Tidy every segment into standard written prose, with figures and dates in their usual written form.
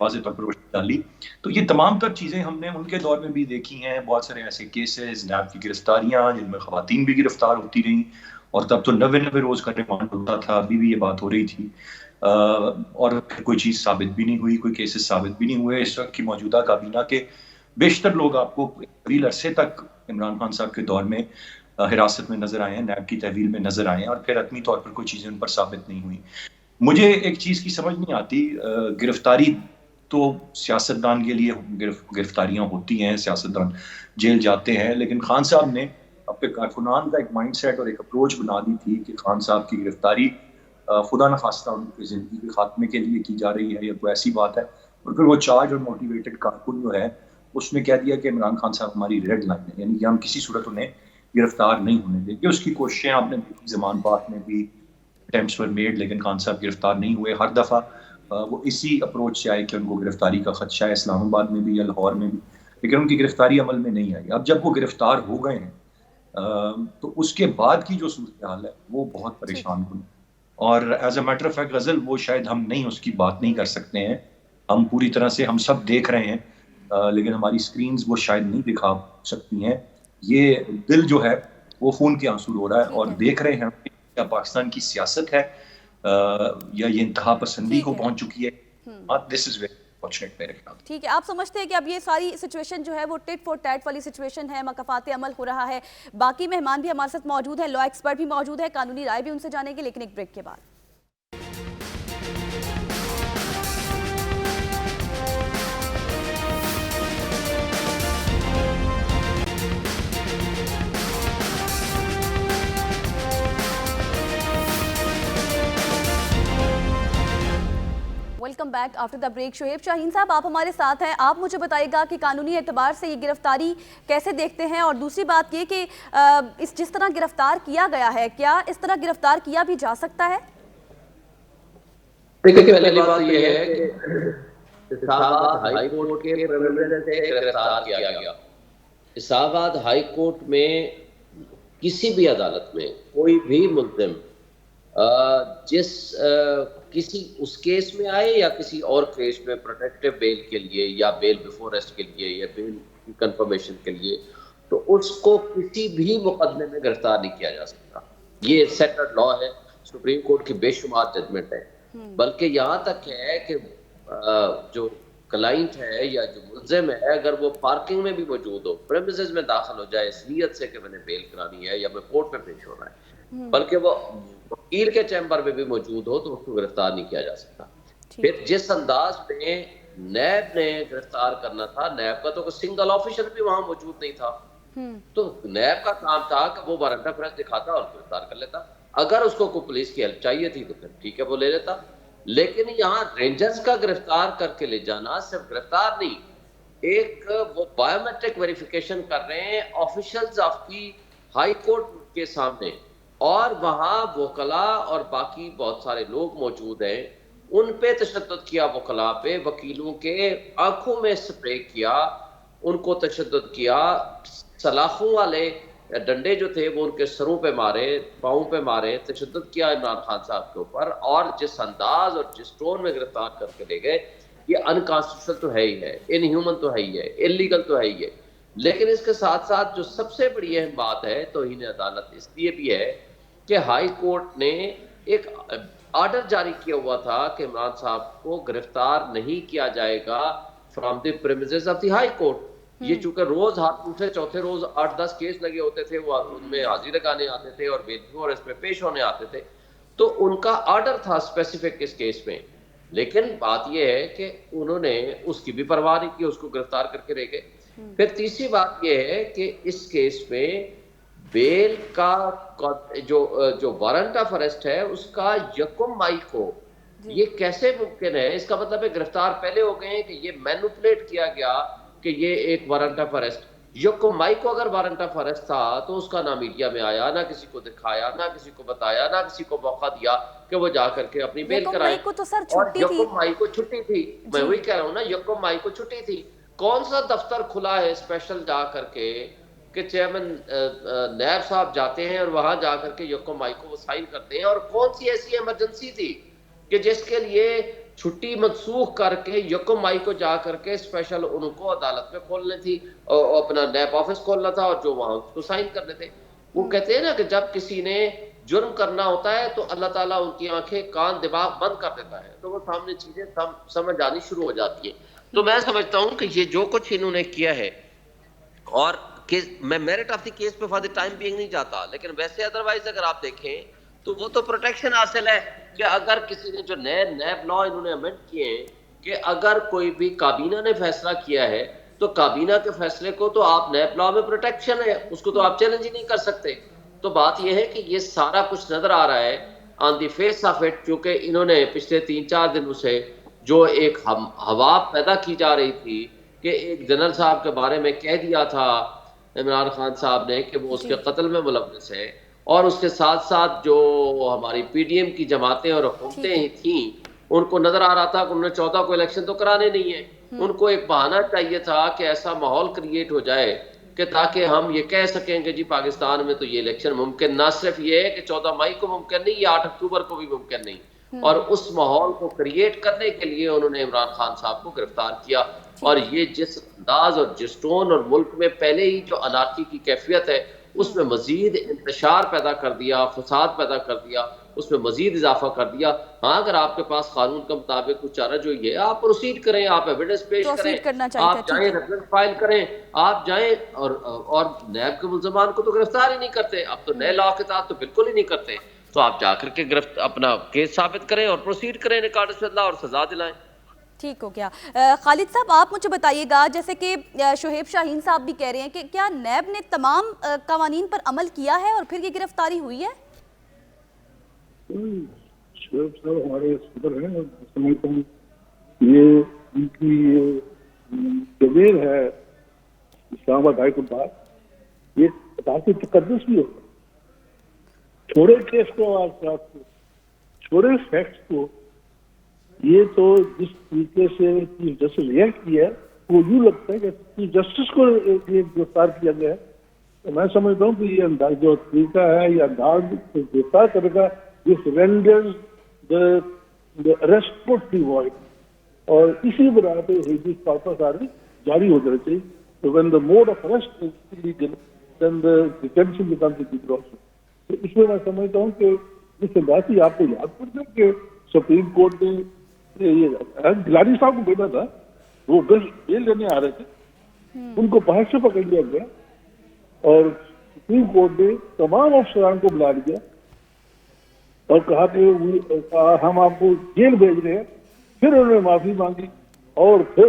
واضح طور پر روشنی ڈالی. تو یہ تمام تر چیزیں ہم نے ان کے دور میں بھی دیکھی ہیں. بہت سارے ایسے کیسز، نیب کی گرفتاریاں جن میں خواتین بھی گرفتار ہوتی رہیں، اور تب تو 90 روز کا ریمانڈ ہوتا تھا. ابھی بھی یہ بات ہو رہی تھی، اور کوئی چیز ثابت بھی نہیں ہوئی، کوئی کیسز ثابت بھی نہیں ہوئے. اس وقت کی موجودہ کابینہ کے بیشتر لوگ آپ کو طویل عرصے تک عمران خان صاحب کے دور میں حراست میں نظر آئے ہیں، نیب کی تحویل میں نظر آئے ہیں، اور پھر حتمی طور پر کوئی چیزیں ان پر ثابت نہیں ہوئی. مجھے ایک چیز کی سمجھ نہیں آتی، گرفتاری تو سیاستدان کے لیے گرفتاریاں ہوتی ہیں، سیاستدان جیل جاتے ہیں، لیکن خان صاحب نے اپنے کارکنان کا ایک مائنڈ سیٹ اور ایک اپروچ بنا دی تھی کہ خان صاحب کی گرفتاری خدا نخواستہ ان کی زندگی کے خاتمے کے لیے کی جا رہی ہے یا کوئی ایسی بات ہے. اور پھر وہ چارج اور موٹیویٹڈ کارکن جو ہے اس نے کہہ دیا کہ عمران خان صاحب ہماری ریڈ لائن ہے، یعنی کہ ہم کسی صورت انہیں گرفتار نہیں ہونے دیں گے. اس کی کوششیں آپ نے دیکھی، زمان پاک میں بھی اٹیمپٹس ور میڈ، لیکن خان صاحب گرفتار نہیں ہوئے. ہر دفعہ وہ اسی اپروچ سے آئے کہ ان کو گرفتاری کا خدشہ ہے، اسلام آباد میں بھی یا لاہور میں بھی، لیکن ان کی گرفتاری عمل میں نہیں آئی. اب جب وہ گرفتار ہو گئے ہیں تو اس کے بعد کی جو صورتحال ہے وہ بہت پریشان کن، اور as a matter of fact غزل وہ شاید ہم نہیں اس کی بات نہیں کر سکتے ہیں. ہم پوری طرح سے ہم سب دیکھ رہے ہیں، لیکن ہماری سکرینز وہ شاید نہیں دکھا سکتی ہیں. یہ دل جو ہے وہ خون کے آنسو رو رہا ہے، اور دیکھ رہے ہیں کیا پاکستان کی سیاست ہے یا یہ انتہا پسندی کو پہنچ چکی ہے. دس از ویری فارچونیٹ میرے خیال. ٹھیک ہے، آپ سمجھتے ہیں کہ اب یہ ساری سچویشن جو ہے وہ ٹٹ فور ٹیٹ والی سچویشن ہے، مکافات عمل ہو رہا ہے. باقی مہمان بھی ہمارے ساتھ موجود ہیں، لا ایکسپرٹ بھی موجود ہے، قانونی رائے بھی ان سے جانیں گے، لیکن ایک بریک کے بعد. Welcome back after the break. Shoaib Shaheen sahib, آپ ہمارے ساتھ ہیں. آپ مجھے بتائیے گا کہ قانونی اعتبار سے یہ گرفتاری کیسے دیکھتے ہیں، اور دوسری بات یہ کہ جس طرح گرفتار کیا گیا ہے، کیا اس طرح گرفتار کیا بھی جا سکتا ہے؟ دیکھیں، پہلی بات یہ ہے کہ اسلام آباد ہائی کورٹ کے پریمیسز سے گرفتار کیا گیا. اسلام آباد ہائی کورٹ میں کسی بھی عدالت میں کوئی بھی ملزم جس کسی اس کیس میں آئے یا کسی اور کیس میں پروٹیکٹیو بیل کے لیے یا بیل بیفور ارسٹ کے لیے یا بیل کی کنفرمیشن کے لیے، تو اس کو کسی بھی مقدمے میں گرفتار نہیں کیا جا سکتا. یہ سیٹلڈ لا ہے، سپریم کورٹ کی بے شمار ججمنٹ ہے. بلکہ یہاں تک ہے کہ جو کلائنٹ ہے یا جو ملزم ہے، اگر وہ پارکنگ میں بھی موجود ہو، پریمیسز میں داخل ہو جائے اس نیت سے کہ میں نے بیل کرانی ہے یا میں کورٹ میں پیش ہونا ہے، بلکہ وہ وکیل کے چیمبر میں بھی موجود ہو، تو اس کو گرفتار نہیں کیا جا سکتا. پھر جس انداز میں نیب نے گرفتار کرنا تھا، نیب کا تو کوئی سنگل آفیسر بھی وہاں موجود نہیں تھا، تو نیب کا کام تھا کہ وہ وارنٹ آف ارسٹ دکھاتا اور گرفتار کر لیتا. اگر اس کو کوئی پولیس کی ہیلپ چاہیے تھی تو پھر ٹھیک ہے، وہ لے لیتا. لیکن یہاں رینجرز کا گرفتار کر کے لے جانا، صرف گرفتار نہیں، ایک وہ بایو میٹرک ویریفیکیشن کر رہے ہیں officials of the high court کے سامنے، اور وہاں وکلا اور باقی بہت سارے لوگ موجود ہیں. ان پہ تشدد کیا، وکلا پہ، وکیلوں کے آنکھوں میں سپرے کیا، ان کو تشدد کیا، سلاخوں والے ڈنڈے جو تھے وہ ان کے سروں پہ مارے، پاؤں پہ مارے، تشدد کیا عمران خان صاحب کے اوپر. اور جس انداز اور جس ٹون میں گرفتار کر کے لے گئے، یہ انکانسٹیٹیوشنل تو ہے ہی ہے، ان ہیومن تو ہے ہی ہے، انلیگل تو ہے ہی ہے. لیکن اس کے ساتھ ساتھ جو سب سے بڑی اہم بات ہے توہین عدالت اس لیے بھی ہے کہ ہائی کورٹ نے ایک آرڈر جاری کیا ہوا تھا کہ عمران صاحب کو گرفتار نہیں کیا جائے گا from the premises of the high court. یہ چونکہ روز دوسرے چوتھے روز 8-10 کیس لگے ہوتے تھے، وہ ان میں حاضری لگانے آتے تھے اور اس میں پیش ہونے آتے تھے، تو ان کا آرڈر تھا اسپیسیفک اس کیس میں. لیکن بات یہ ہے کہ انہوں نے اس کی بھی پرواہ نہیں کی، اس کو گرفتار کر کے لے گئے. پھر تیسری بات یہ ہے کہ اس کیس میں بیل کا جو وارنٹ آف ارسٹ ہے اس کا 1 مئی کو، یہ کیسے ممکن ہے؟ اس کا مطلب ہے گرفتار پہلے ہو گئے ہیں کہ یہ مینوپولیٹ کیا گیا کہ یہ ایک وارنٹ آف ارسٹ. 1 مئی کو اگر وارنٹ آف ارسٹ تھا تو اس کا نہ میڈیا میں آیا، نہ کسی کو دکھایا، نہ کسی کو بتایا، نہ کسی کو موقع دیا کہ وہ جا کر کے اپنی بیل کرائے. اور 1 مئی کو چھٹی تھی، میں وہی کہہ رہا ہوں نا، 1 مئی کو چھٹی تھی. کون سا دفتر کھلا ہے اسپیشل جا کر کے کہ چیئرمین نیب صاحب جاتے ہیں اور وہاں جا کر کے 1 مئی کو وہ سائن کرتے ہیں؟ اور کون سی ایسی ایمرجنسی تھی کہ جس کے لیے چھٹی منسوخ کر کے یکم مئی کو جا کر کے اسپیشل ان کو عدالت میں کھولنی تھی اور اپنا نیب آفس کھولنا تھا اور جو وہاں اس کو سائن کرنے تھے. وہ کہتے ہیں نا کہ جب کسی نے جرم کرنا ہوتا ہے تو اللہ تعالیٰ ان کی آنکھیں کان دماغ بند کر دیتا ہے تو وہ سامنے چیزیں سمجھ آنی شروع ہو جاتی ہیں. تو میں سمجھتا ہوں کہ یہ جو کچھ انہوں نے کیا ہے, اور میں میرٹ آف دی کیس پہ فار دی ٹائم بینگ نہیں جاتا, لیکن ویسے ادروائز اگر آپ دیکھیں تو وہ تو پروٹیکشن حاصل ہے کہ اگر کسی نے جو نئے نیب لا انہوں نے امینڈ کیے ہیں کہ اگر کوئی بھی کابینہ نے فیصلہ کیا ہے تو کابینہ کے فیصلے کو تو آپ نیب لا میں پروٹیکشن ہے, اس کو تو آپ چیلنج ہی نہیں کر سکتے. تو بات یہ ہے کہ یہ سارا کچھ نظر آ رہا ہے آن دی فیس آف اٹ, کیونکہ انہوں نے پچھلے 3-4 دنوں سے جو ایک ہوا پیدا کی جا رہی تھی کہ ایک جنرل صاحب کے بارے میں کہہ دیا تھا عمران خان صاحب نے کہ وہ اس کے قتل میں ملوث ہے, اور اس کے ساتھ ساتھ جو ہماری پی ڈی ایم کی جماعتیں اور حکومتیں تھیں ان کو نظر آ رہا تھا کہ انہوں نے 14 کو الیکشن تو کرانے نہیں ہیں, ان کو ایک بہانہ چاہیے تھا کہ ایسا ماحول کریٹ ہو جائے کہ تاکہ ہم یہ کہہ سکیں کہ جی پاکستان میں تو یہ الیکشن ممکن, نہ صرف یہ ہے کہ 14 مئی کو ممکن نہیں, یہ 8 اکتوبر کو بھی ممکن نہیں. اور اس ماحول کو کریٹ کرنے کے لیے انہوں نے عمران خان صاحب کو گرفتار کیا, اور یہ جس انداز اور جس ٹون اور ملک میں پہلے ہی جو انارکی کی کیفیت ہے اس میں مزید انتشار پیدا کر دیا, فساد پیدا کر دیا, اس میں مزید اضافہ کر دیا. ہاں اگر آپ کے پاس قانون کے مطابق کچھ چارہ جو یہ آپ پروسیڈ کریں, آپ ایویڈنس پیش کریں, آپ جائیں ریفرنس فائل کریں, آپ جائیں اور نیب کے ملزمان کو تو گرفتار ہی نہیں کرتے, اب تو نئے لا کے تحت تو بالکل ہی نہیں کرتے. تو آپ جا کر کے اپنا کیس ثابت کریں اور پروسیڈ کریں ریکارڈ سے اللہ اور سزا دلائیں. ٹھیک ہو گیا. خالد صاحب آپ مجھے بتائیے گا, جیسے کہ شعیب شاہین صاحب بھی کہہ رہے ہیں کہ کیا نیب نے تمام قوانین پر عمل کیا ہے اور پھر یہ گرفتاری ہوئی ہے؟ شعیب صاحب ہمارے صدر ہیں, سمجھتا ہوں یہ ان کی ضمیر ہے اسلام آباد ہائی کورٹ بار, یہ اطاعت تقدس بھی ہوتا ہے. چھوڑے کیس کو, آپ چھوڑے فیکٹس کو, یہ تو جس طریقے سے چیف جسٹس ریئیکٹ کیا ہے وہ یوں لگتا ہے کہ چیف جسٹس کو یہ گرفتار کیا گیا ہے. تو میں سمجھتا ہوں کہ یہ انداز جو طریقہ ہے, یہ انداز گرفتار کرے گا, دس renders the arrest put the void, اور اسی بنا پہ habeas corpus آرڈر جاری ہو جانا چاہیے. So when the mode of arrest is illegal, then the detention becomes illegal also. تو اس میں سمجھتا ہوں کہ اس بات ہی آپ کو یاد کرتے ہیں کہ سپریم کورٹ نے گلانی صاحب کو بھیجا تھا, وہ بیل لینے آ رہے تھے, ان کو باہر سے پکڑ لیا گیا اور سپریم کورٹ نے تمام افسران کو بلا لیا اور کہا کہ ہم آپ کو جیل بھیج رہے ہیں. پھر انہوں نے معافی مانگی اور پھر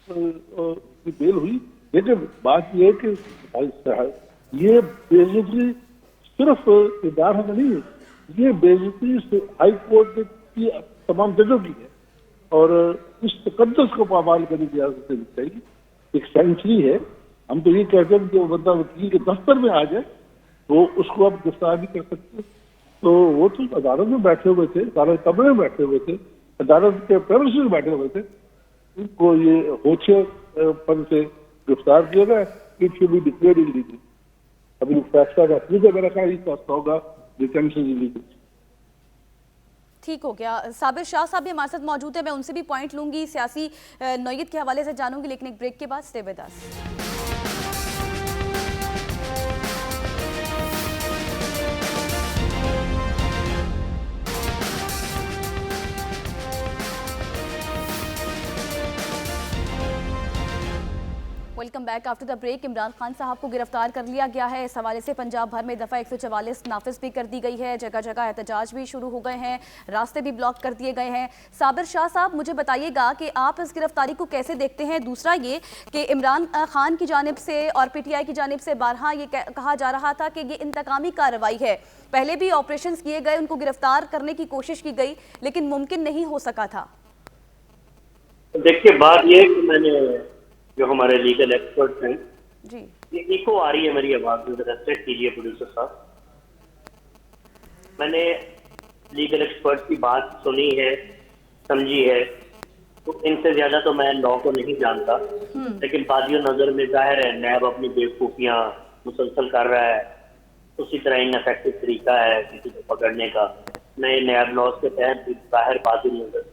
بیل ہوئی. لیکن بات یہ ہے کہ یہ بیزیکلی صرف ادارہ میں نہیں ہے, یہ بیزیکلی ہائی کورٹ کی تمام ججوں کی ہے, اور اس تقدس کو پامال کرنے کی اجازت دینی چاہیے. ایک سینچری ہے, ہم تو یہ کہتے ہیں کہ وہ بندہ وکیل کے دفتر میں آ جائے تو اس کو آپ گرفتار نہیں کر سکتے. تو وہ تو عدالت میں بیٹھے ہوئے تھے, عدالت کمرے میں بیٹھے ہوئے تھے, عدالت کے پریمیسز میں بیٹھے ہوئے تھے, ان کو یہ ہوچے پن سے گرفتار کیا گیا. It should be declared illegal. ابھی فیصلہ رکھنے کا میرا خیال یہ فیصلہ ہوگا ڈیٹینشن انلیگل. ٹھیک ہو گیا. صابر شاہ صاحب بھی ہمارے ساتھ موجود ہیں, میں ان سے بھی پوائنٹ لوں گی, سیاسی نوعیت کے حوالے سے جانوں گی, لیکن ایک بریک کے بعد stay with us. Welcome back after the break. Imran Khan صاحب کو گرفتار کر لیا گیا ہے. اس حوالے سے پنجاب بھر میں دفعہ 144 نافذ بھی کر دی گئی ہے, جگہ جگہ احتجاج بھی شروع ہو گئے ہیں, راستے بھی بلاک کر دیے گئے ہیں. صابر شاہ صاحب مجھے بتائیے گا کہ آپ اس گرفتاری کو کیسے دیکھتے ہیں؟ دوسرا یہ کہ عمران خان کی جانب سے اور پی ٹی آئی کی جانب سے بارہا یہ کہا جا رہا تھا کہ یہ انتقامی کارروائی ہے, پہلے بھی آپریشنز کیے گئے, ان کو گرفتار کرنے کی کوشش کی گئی لیکن ممکن نہیں ہو سکا تھا. دیکھیے بات یہ ہے کہ میں نے جو ہمارے لیگل ایکسپرٹ ہیں, جی یہ ایکو آ رہی ہے میری آواز میں, ذرا چیک کیجیے پروڈیوسر صاحب. میں نے لیگل ایکسپرٹ کی بات سنی ہے, سمجھی ہے, تو ان سے زیادہ تو میں لا کو نہیں جانتا, لیکن بادی نظر میں ظاہر ہے نیب اپنی بیوقوفیاں مسلسل کر رہا ہے. اسی طرح ان افیکٹو طریقہ ہے کسی کو پکڑنے کا. نئے نیب لاس کے تحت ظاہر بادی نظر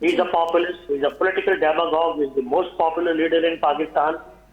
he is a populist, he is a political demagogue, he is the most popular leader in Pakistan,